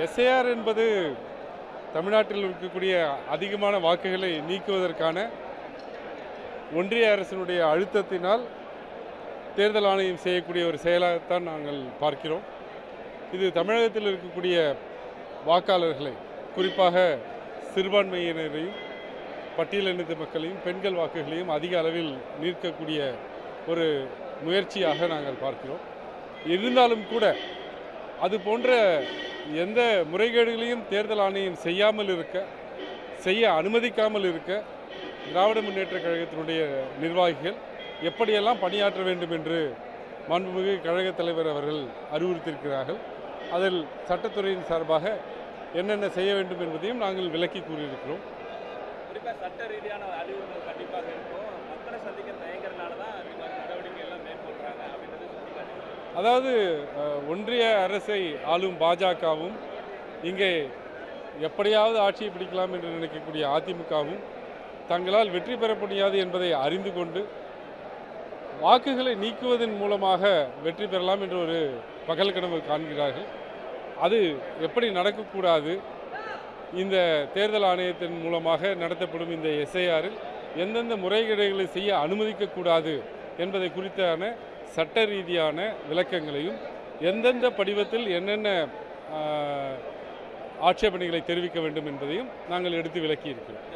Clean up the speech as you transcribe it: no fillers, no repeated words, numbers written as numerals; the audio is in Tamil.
எஸ்ஐஆர் என்பது தமிழ்நாட்டில் இருக்கக்கூடிய அதிகமான வாக்குகளை நீக்குவதற்கான ஒன்றிய அரசினுடைய அழுத்தத்தினால் தேர்தல் ஆணையம் செய்யக்கூடிய ஒரு செயலாகத்தான் நாங்கள் பார்க்கிறோம். இது தமிழகத்தில் இருக்கக்கூடிய வாக்காளர்களை, குறிப்பாக சிறுபான்மையினரையும் பட்டியலினத்து மக்களையும் பெண்கள் வாக்குகளையும் அதிக அளவில் நீக்கக்கூடிய ஒரு முயற்சியாக நாங்கள் பார்க்கிறோம். இருந்தாலும் கூட அது போன்ற எந்த முறைகேடுகளையும் தேர்தல் ஆணையம் செய்ய அனுமதிக்காமல் இருக்க திராவிட முன்னேற்ற கழகத்தினுடைய நிர்வாகிகள் எப்படியெல்லாம் பணியாற்ற வேண்டும் என்று மாண்புமிகு கழகத் தலைவர் அவர்கள் அறிவுறுத்தியிருக்கிறார்கள். அதில் சட்டத்துறையின் சார்பாக என்னென்ன செய்ய வேண்டும் என்பதையும் நாங்கள் விளக்கி கூறியிருக்கிறோம். குறிப்பாக சட்ட ரீதியான அறிவுறுத்தல் கண்டிப்பாக இருக்கும். மக்களை சந்திக்க தயங்குறதுனால தான் நடவடிக்கை எல்லாம் மேற்கொள்கிறாங்க அப்படின்றது சுட்டிக்காட்டுகிறது. அதாவது ஒன்றிய அரசை ஆளும் பாஜகவும் இங்கே எப்படியாவது ஆட்சியை பிடிக்கலாம் என்று நினைக்கக்கூடிய அதிமுகவும் தங்களால் வெற்றி பெற முடியாது என்பதை அறிந்து கொண்டு வாக்குகளை நீக்குவதன் மூலமாக வெற்றி பெறலாம் என்ற ஒரு பகல் கனவு காண்கிறார்கள். அது எப்படி நடக்கக்கூடாது, இந்த தேர்தல் ஆணையத்தின் மூலமாக நடத்தப்படும் இந்த எஸ்ஐஆரில் எந்தெந்த முறைகேடுகளை செய்ய அனுமதிக்கக்கூடாது என்பதை குறித்தான சட்ட ரீதியான விளக்கங்களையும் எந்தெந்த படிவத்தில் என்னென்ன ஆட்சேபனைகளை தெரிவிக்க வேண்டும் என்பதையும் நாங்கள் எடுத்து விளக்கி இருக்கிறோம்.